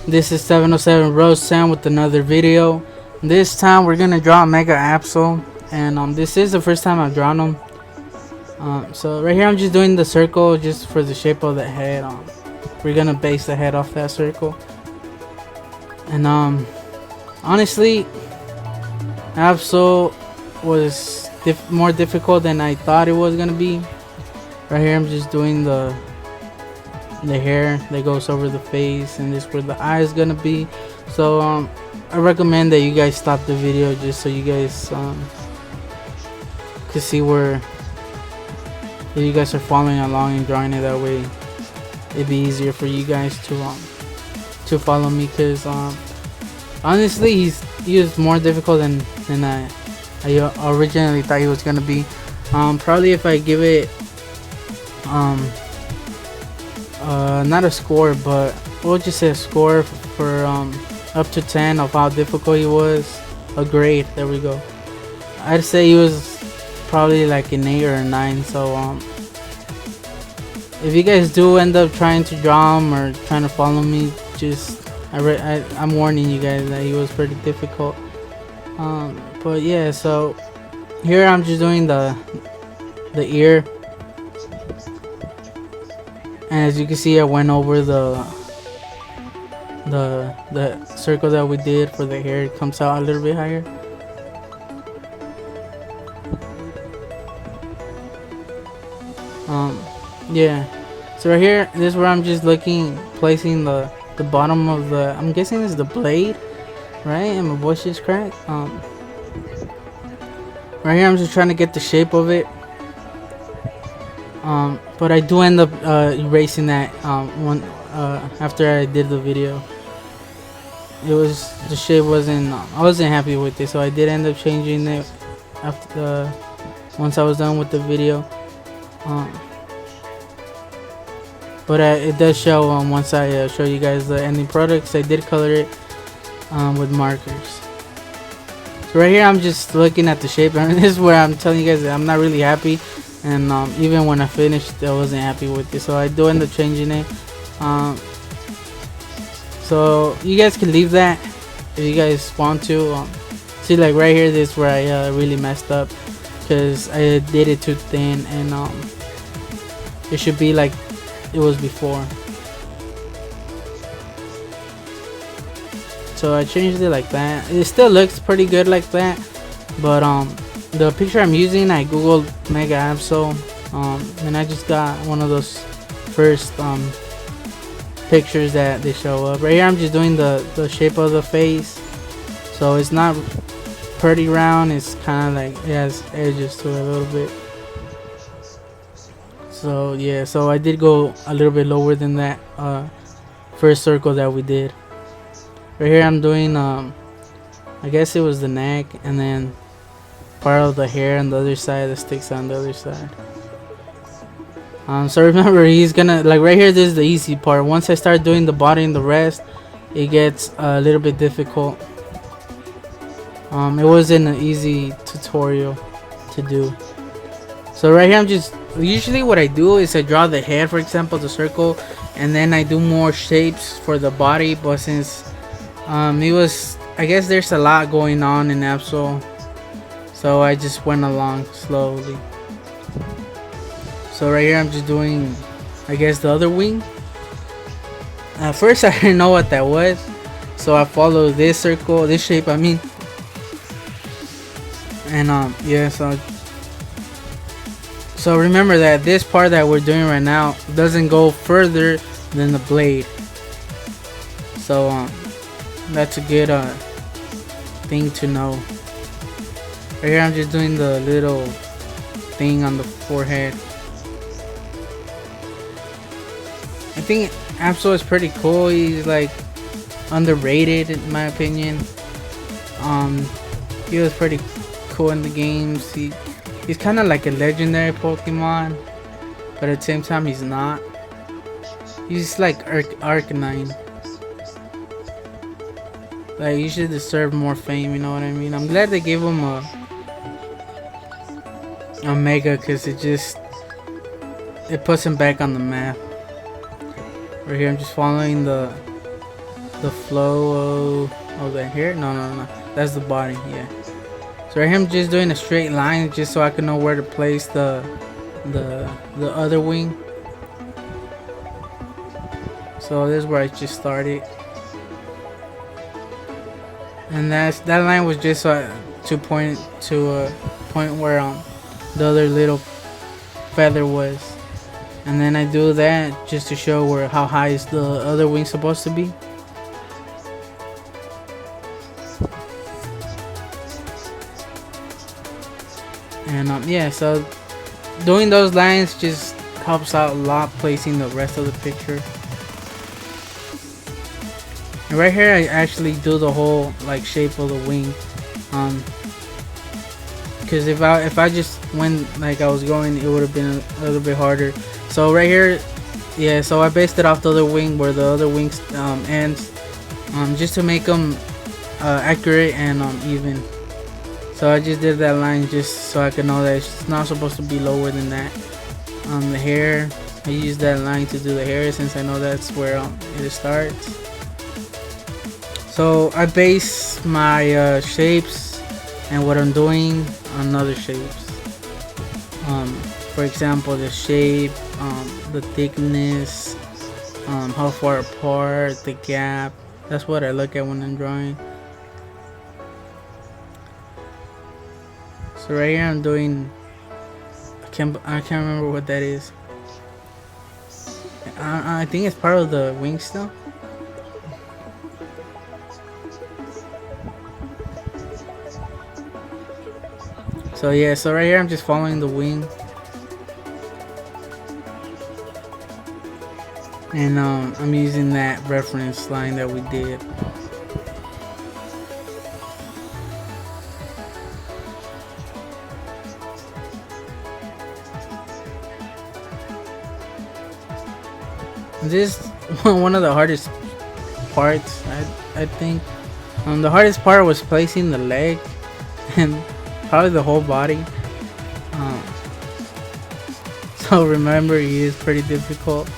This is 707 Rose Sam with another video. This time we're gonna draw Mega Absol, and this is the first time I've drawn him. So right here I'm just doing the circle just for the shape of the head. We're gonna base the head off that circle, and honestly, Absol was more difficult than I thought it was gonna be. Right here I'm just doing the hair that goes over the face, and this is where the eye is gonna be. So I recommend that you guys stop the video just so you guys can see where you guys are following along and drawing it. That way it'd be easier for you guys to follow me, because honestly he was more difficult than I originally thought he was gonna be. Probably if I give it not a score, but we'll just say a score for up to 10 of how difficult he was, a grade, there we go. I'd say he was probably like an 8 or a 9. So if you guys do end up trying to draw him or trying to follow me, just I'm warning you guys that he was pretty difficult. But yeah, so here I'm just doing the ear. And as you can see, I went over the circle that we did for the hair. It comes out a little bit higher. Yeah. So right here, this is where I'm just placing the bottom of the, I'm guessing this is the blade, right? And my voice is cracked. Right here, I'm just trying to get the shape of it. But I do end up erasing that one after I did the video. The shape wasn't, I wasn't happy with it, so I did end up changing it after once I was done with the video. But it does show once I show you guys the ending products. I did color it with markers. So right here I'm just looking at the shape, and this is where I'm telling you guys that I'm not really happy. And even when I finished, I wasn't happy with it, so I do end up changing it. So you guys can leave that if you guys want to. See, like right here, this is where I really messed up, because I did it too thin, and it should be like it was before. So I changed it like that. It still looks pretty good like that, but the picture I'm using, I googled Mega Absol, and I just got one of those first pictures that they show up. Right here I'm just doing the shape of the face, so it's not pretty round, it's kind of like it has edges to it a little bit. So yeah, so I did go a little bit lower than that first circle that we did. Right here I'm doing I guess it was the neck, and then part of the hair on the other side that sticks on the other side. So remember, he's gonna, like right here, this is the easy part. Once I start doing the body and the rest, it gets a little bit difficult. It wasn't an easy tutorial to do. So right here I'm just, usually what I do is I draw the head, for example, the circle, and then I do more shapes for the body. But since it was, I guess there's a lot going on in Absol, so I just went along slowly. So right here I'm just doing, I guess, the other wing. At first I didn't know what that was, so I followed this circle, this shape I mean. And yeah, so remember that this part that we're doing right now doesn't go further than the blade. So that's a good thing to know. Right here I'm just doing the little thing on the forehead. I think Absol is pretty cool. He's like underrated in my opinion. He was pretty cool in the games. He's kind of like a legendary Pokemon, but at the same time he's not. He's like Arcanine. Like, you should deserve more fame, you know what I mean? I'm glad they gave him a Mega, because it puts him back on the map. Right here I'm just following the the flow of the hair. No, that's the body. Yeah. So right here I'm just doing a straight line just so I can know where to place the other wing. So this is where I just started, and that line was just to point to a point where the other little feather was, and then I do that just to show where how high is the other wing supposed to be. And yeah, so doing those lines just helps out a lot placing the rest of the picture. And right here I actually do the whole like shape of the wing, because if I just went like I was going, it would have been a little bit harder. So right here, yeah, so I based it off the other wing where the other wing ends, just to make them accurate and even. So I just did that line just so I could know that it's not supposed to be lower than that. The hair, I use that line to do the hair since I know that's where it starts. So I base my shapes and what I'm doing on other shapes. For example, the shape, the thickness, how far apart, the gap. That's what I look at when I'm drawing. So right here I'm doing, I can't remember what that is. I think it's part of the wing still. So yeah, so right here I'm just following the wing, and I'm using that reference line that we did. This is one of the hardest parts, I think. The hardest part was placing the leg and probably the whole body. So remember, it is pretty difficult.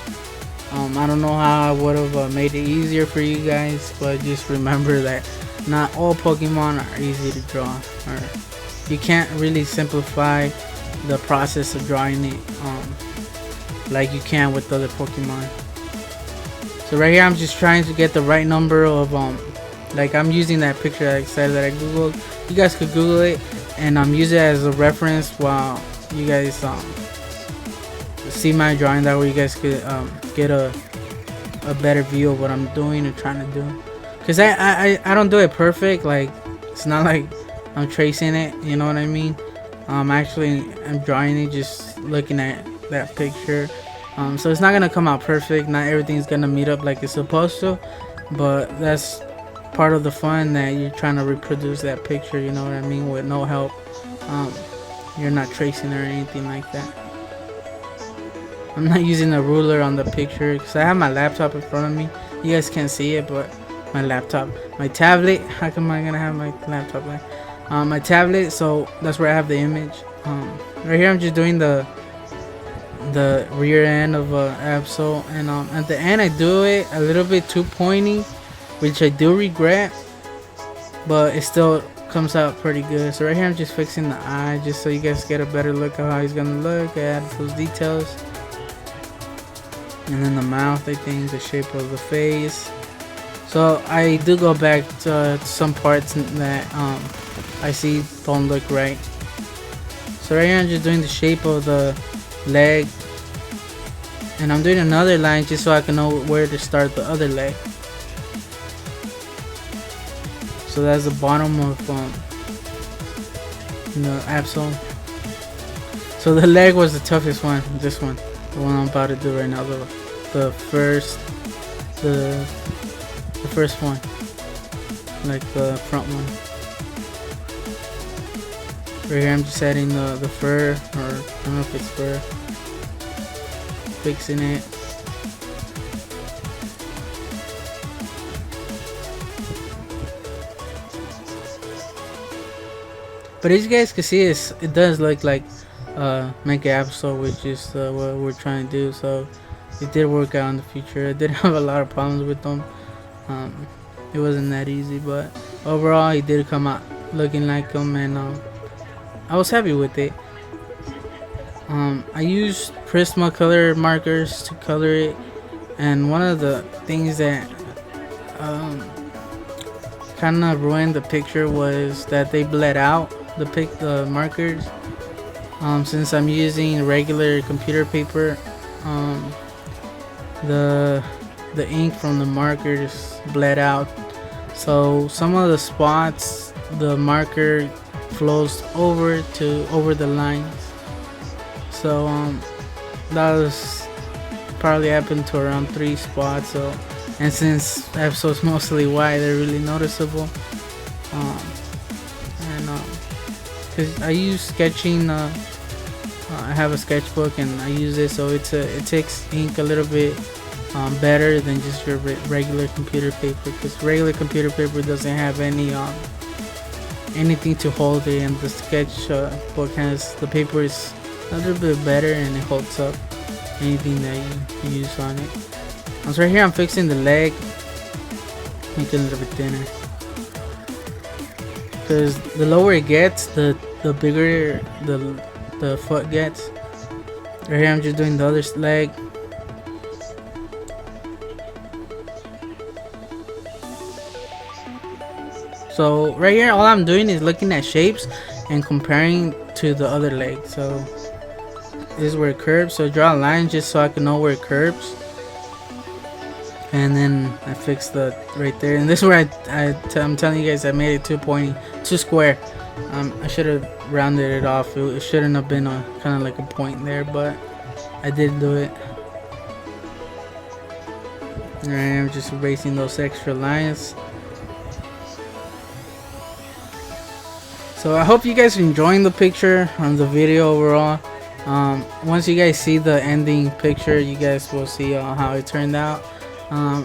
I don't know how I would have made it easier for you guys, but just remember that not all Pokemon are easy to draw, or you can't really simplify the process of drawing it like you can with other Pokemon. So right here I'm just trying to get the right number of like I'm using that picture that I said that I googled. You guys could Google it and use it as a reference while you guys see my drawing. That way you guys could get a better view of what I'm doing and trying to do. Cause I don't do it perfect. Like it's not like I'm tracing it. You know what I mean? I'm drawing it, just looking at that picture. So it's not gonna come out perfect. Not everything's gonna meet up like it's supposed to, but that's part of the fun, that you're trying to reproduce that picture. You know what I mean? With no help. You're not tracing or anything like that. I'm not using a ruler on the picture because I have my laptop in front of me. You guys can't see it, but my tablet. How come I'm gonna have my laptop there? My tablet. So that's where I have the image. Right here I'm just doing the rear end of Absol, and at the end I do it a little bit too pointy, which I do regret, but it still comes out pretty good. So right here I'm just fixing the eye just so you guys get a better look at how he's gonna look. I add those details, and then the mouth, I think the shape of the face. So I do go back to some parts that I see don't look right. So right here I'm just doing the shape of the leg, and I'm doing another line just so I can know where to start the other leg. So that's the bottom of Absol. So the leg was the toughest one. This one, the one I'm about to do right now, the first one, like the front one. Right here I'm just adding the fur, or I don't know if it's fur, fixing it. But as you guys can see, it does look like Mega Absol, which is what we're trying to do. So it did work out in the future. I did have a lot of problems with them. it wasn't that easy, but overall he did come out looking like him, and I was happy with it. I used Prismacolor markers to color it, and one of the things that kind of ruined the picture was that they bled out the markers. Since I'm using regular computer paper, the ink from the markers bled out, so some of the spots the marker flows over the lines. So that was probably happened to around 3 spots. So, and since Absol's mostly white, they're really noticeable. And because I use sketching, I have a sketchbook and I use it, so it takes ink a little bit better than just your regular computer paper, because regular computer paper doesn't have any anything to hold it, and the sketchbook has, the paper is a little bit better and it holds up anything that you use on it. So right here I'm fixing the leg, make it a little bit thinner, because the lower it gets, the bigger the foot gets. Right here I'm just doing the other leg. So right here all I'm doing is looking at shapes and comparing to the other leg. So this is where it curves, so draw a line just so I can know where it curves, and then I fix the right there. And this is where I'm telling you guys I made it too square. I should have rounded it off. It shouldn't have been a kind of like a point there, but I did do it. Alright, I'm just erasing those extra lines. So I hope you guys are enjoying the picture on the video overall. Once you guys see the ending picture, you guys will see how it turned out.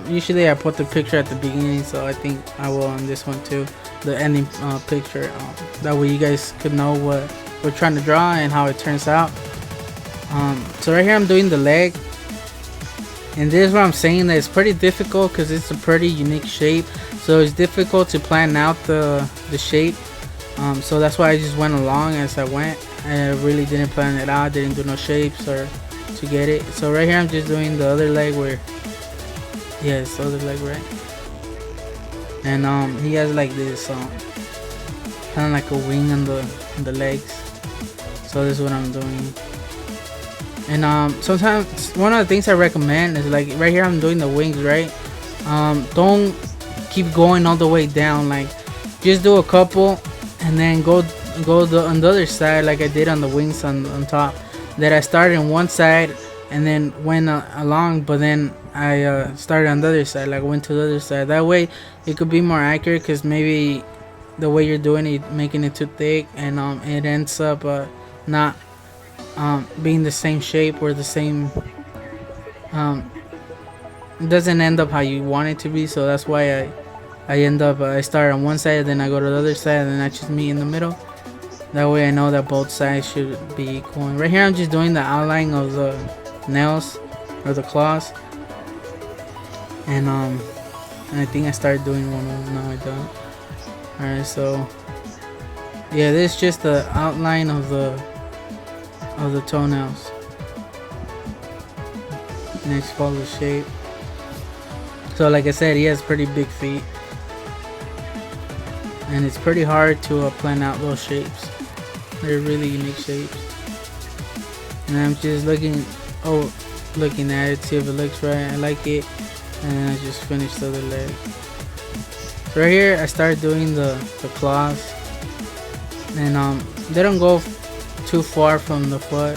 Usually I put the picture at the beginning, so I think I will on this one too, the ending picture. That way you guys could know what we're trying to draw and how it turns out. So right here I'm doing the leg, and this is what I'm saying, that it's pretty difficult because it's a pretty unique shape, so it's difficult to plan out the shape. So that's why I just went along as I went. I really didn't plan it out, didn't do no shapes or to get it. So right here I'm just doing the other leg, where it's the other leg, right? And he has like this kind of like a wing on the legs. So this is what I'm doing. And sometimes one of the things I recommend is, like right here I'm doing the wings, right? Don't keep going all the way down, like just do a couple and then go on the other side, like I did on the wings on top. That I started on one side and then went along, but then I started on the other side, like went to the other side. That way it could be more accurate, because maybe the way you're doing it, making it too thick, and it ends up not being the same shape, or the same it doesn't end up how you want it to be. So that's why I end up I start on one side, then I go to the other side, and then I just meet in the middle. That way I know that both sides should be equal. And right here I'm just doing the outline of the nails or the claws, and I think I started doing one of them. No, I don't. Alright, so yeah, this is just the outline of the toenails. Next, follow the shape. So like I said, he has pretty big feet, and it's pretty hard to plan out those shapes. They're really unique shapes. And I'm just looking at it, see if it looks right. I like it, and then I just finished the other leg. So right here I started doing the claws, and they don't go too far from the foot.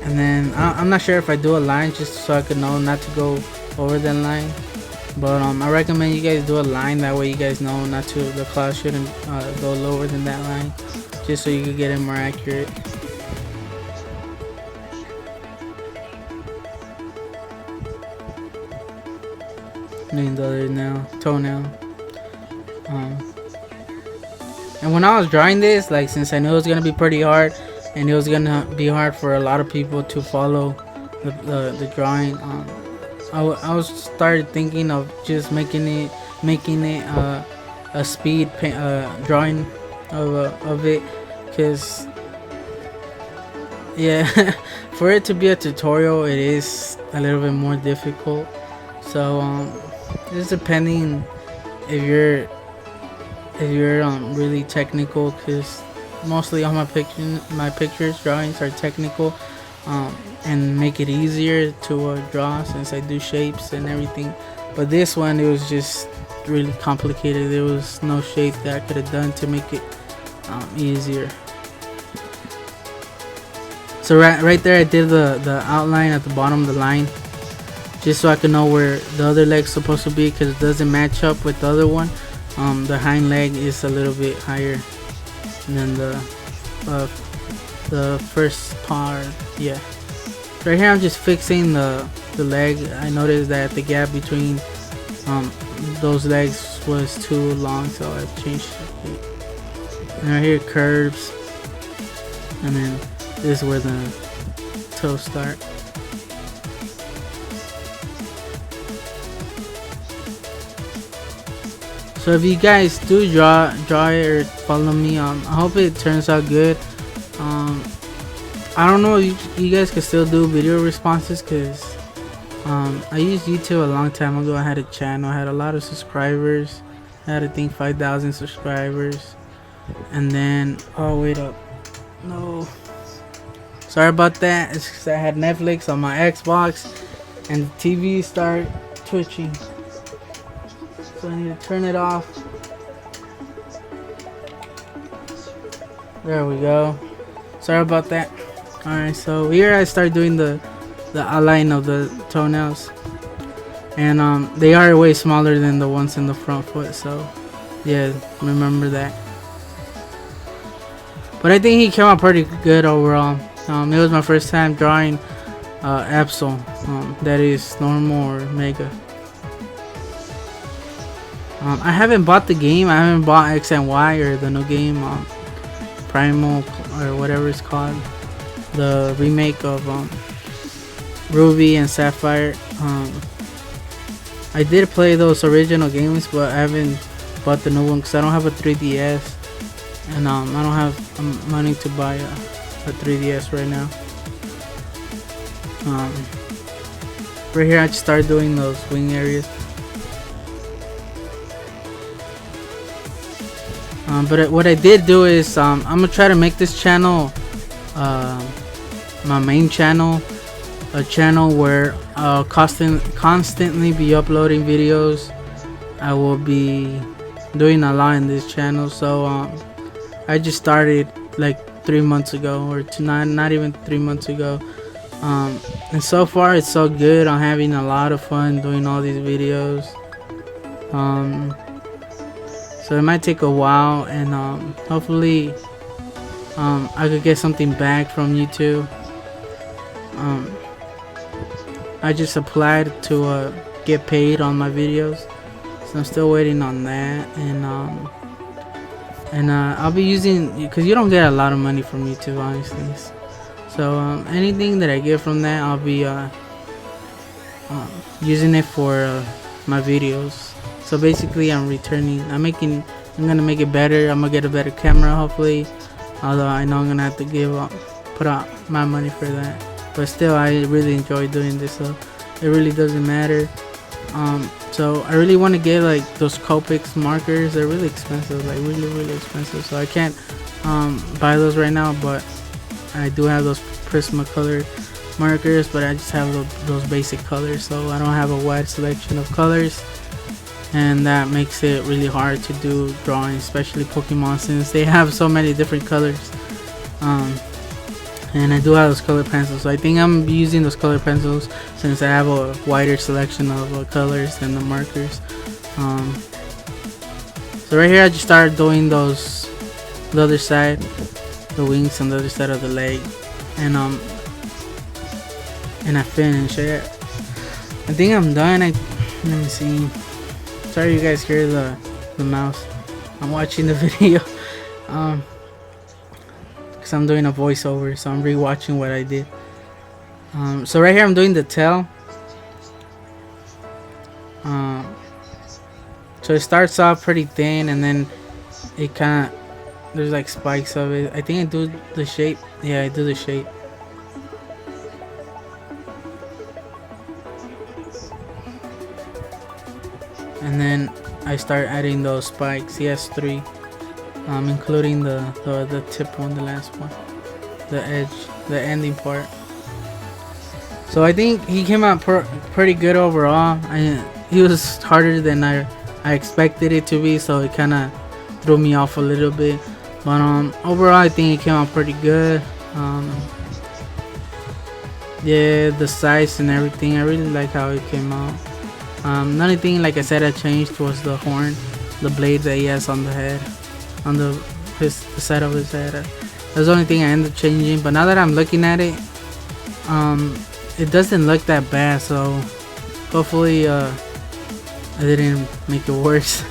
And then I'm not sure if I do a line, just so I could know not to go over that line. But I recommend you guys do a line, that way you guys know not to, the claws shouldn't go lower than that line, just so you can get it more accurate. And the other toenail. And when I was drawing this, like, since I knew it was gonna be pretty hard, and it was gonna be hard for a lot of people to follow the drawing, I was started thinking of just making it a speed drawing of it, because yeah, for it to be a tutorial, it is a little bit more difficult. So it's depending if you're really technical, because mostly all my pictures drawings are technical, and make it easier to draw, since I do shapes and everything. But this one, it was just really complicated. There was no shape that I could have done to make it easier. So right there, I did the outline at the bottom of the line, just so I can know where the other leg's supposed to be, because it doesn't match up with the other one. The hind leg is a little bit higher than the first part. Yeah. Right here, I'm just fixing the leg. I noticed that the gap between those legs was too long, so I changed it. And right here, curves, and then this is where the toes start. So if you guys do draw it or follow me, I hope it turns out good. I don't know if you guys can still do video responses, because I used YouTube a long time ago. I had a channel, I had a lot of subscribers. I had, I think, 5,000 subscribers. And then, oh wait up, no, sorry about that. It's because I had Netflix on my Xbox and the TV started twitching, so I need to turn it off. There we go. Sorry about that. Alright, so here I start doing the outline of the toenails, and they are way smaller than the ones in the front foot, so yeah, remember that. But I think he came out pretty good overall. It was my first time drawing Absol, that is normal or mega. I haven't bought the game. I haven't bought X and Y, or the new game, Primal, or whatever it's called, the remake of Ruby and Sapphire. I did play those original games, but I haven't bought the new one because I don't have a 3DS, and I don't have money to buy a 3DS right now. Right here, I just started doing those wing areas. But what I did do is I'm gonna try to make this channel my main channel, a channel where I'll constantly be uploading videos. I will be doing a lot in this channel. So I just started like 3 months ago, or not even 3 months ago, and so far it's so good. I'm having a lot of fun doing all these videos. So it might take a while, and hopefully I could get something back from YouTube. I just applied to get paid on my videos, so I'm still waiting on that. And I'll be using, because you don't get a lot of money from YouTube, honestly. So anything that I get from that, I'll be using it for my videos. So basically, I'm gonna make it better. I'm gonna get a better camera, hopefully. Although I know I'm gonna have to put out my money for that. But still, I really enjoy doing this, so it really doesn't matter. So I really want to get like those Copics markers. They're really expensive, like really expensive. So I can't buy those right now, but I do have those Prismacolor markers, but I just have those basic colors, so I don't have a wide selection of colors, and that makes it really hard to do drawing, especially Pokemon, since they have so many different colors. And I do have those color pencils, so I think I'm using those color pencils since I have a wider selection of colors than the markers. So right here, I just started doing the other side, the wings on the other side of the leg, and I finished it. I think I'm done. Let me see. Sorry you guys hear the mouse. I'm watching the video because I'm doing a voiceover, so I'm rewatching what I did. So right here I'm doing the tail, So it starts off pretty thin, and then it kind of, there's like spikes of it. I think I do the shape. Yeah, I do the shape. And then I start adding those spikes. He has 3, including the tip one, the last one, the edge, the ending part. So I think he came out pretty good overall. He was harder than I expected it to be, so it kind of threw me off a little bit. But overall, I think it came out pretty good. Yeah, the size and everything, I really like how it came out. The only thing, like I said, I changed was the horn, the blade that he has on the head, on the side of his head. That's the only thing I ended up changing. But now that I'm looking at it, it doesn't look that bad. So hopefully, I didn't make it worse.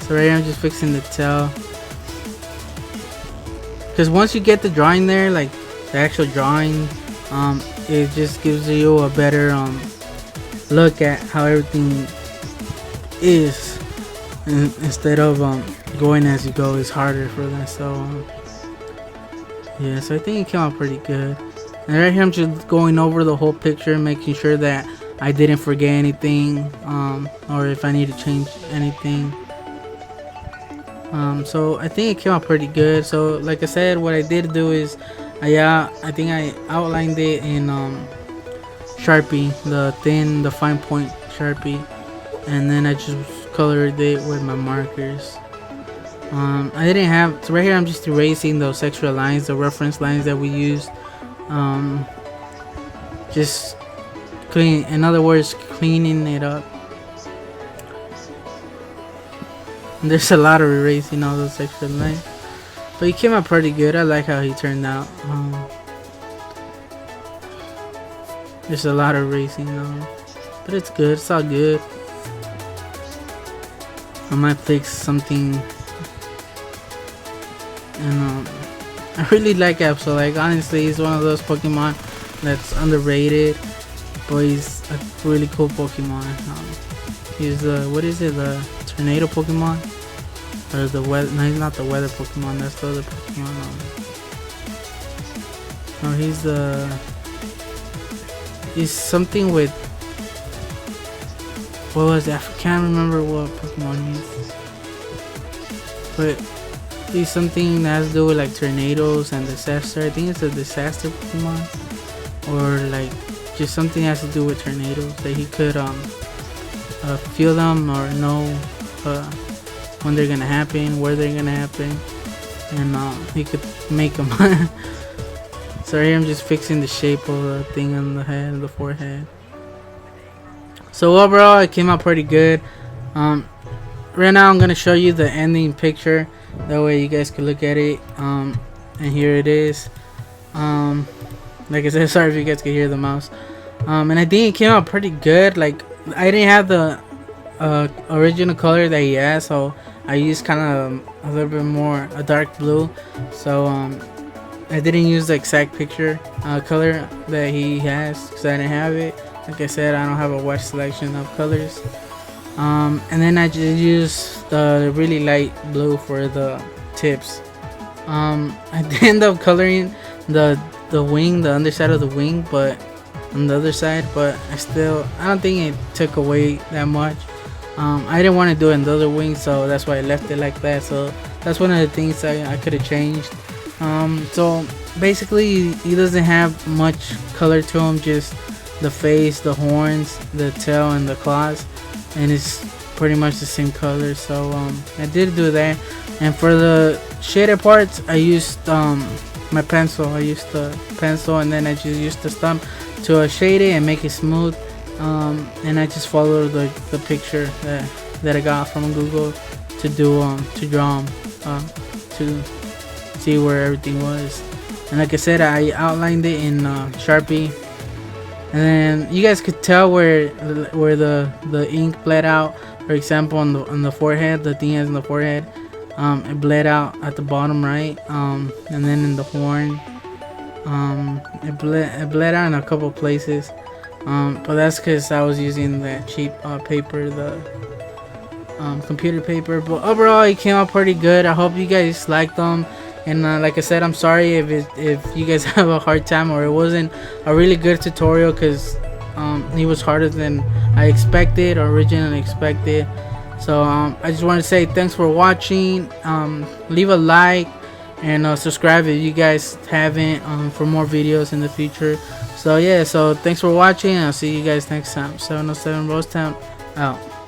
So right here, I'm just fixing the tail. Because once you get the drawing there, like the actual drawing, it just gives you a better look at how everything is, and instead of going as you go, it's harder for that. So yeah, so I think it came out pretty good. And right here I'm just going over the whole picture, making sure that I didn't forget anything, or if I need to change anything. So I think it came out pretty good. So like I said, what I did do is I think I outlined it in Sharpie, the fine point Sharpie, and then I just colored it with my markers. I didn't have, so right here I'm just erasing those extra lines, the reference lines that we used. Just clean, in other words, cleaning it up. And there's a lot of erasing all those extra lines, but he came out pretty good. I like how he turned out. There's a lot of racing though, but it's good. It's all good. I might fix something, and I really like Absol. Like honestly, he's one of those Pokemon that's underrated, but he's a really cool Pokemon. He's what is it? The tornado Pokemon, or the weather? No, he's not the weather Pokemon. That's the other Pokemon. No, he's something with, what was that? I can't remember what Pokemon he is, but he's something that has to do with like tornadoes and disaster. I think it's a disaster Pokemon, or like just something that has to do with tornadoes, that he could feel them or know when they're gonna happen, where they're gonna happen, and he could make them. So here I'm just fixing the shape of the thing on the head, the forehead. So overall, it came out pretty good. Right now I'm gonna show you the ending picture, that way you guys can look at it. And here it is. Like I said, sorry if you guys can hear the mouse. And I think it came out pretty good. Like I didn't have the original color that he has, so I used kind of a little bit more a dark blue. So I didn't use the exact picture color that he has, because I didn't have it. Like I said, I don't have a wide selection of colors. And then I just used the really light blue for the tips. I did end up coloring the wing, the underside of the wing, but on the other side, but I don't think it took away that much. I didn't want to do it in the other wing, so that's why I left it like that. So that's one of the things I could have changed. So basically he doesn't have much color to him, just the face, the horns, the tail, and the claws, and it's pretty much the same color. So I did do that. And for the shaded parts, I used my pencil. I used the pencil, and then I just used the stump to shade it and make it smooth. And I just followed the picture that I got from Google to do to draw to see where everything was. And like I said, I outlined it in Sharpie, and then you guys could tell where the ink bled out. For example, on the forehead, the thing is in the forehead, it bled out at the bottom right, and then in the horn, it bled out in a couple places, but that's because I was using that cheap paper, computer paper. But overall, it came out pretty good. I hope you guys liked them. And like I said, I'm sorry if you guys have a hard time or it wasn't a really good tutorial, because it was harder than I expected or originally expected. So I just want to say thanks for watching. Leave a like and subscribe if you guys haven't, for more videos in the future. So yeah, so thanks for watching. I'll see you guys next time. 707 Rose Town out.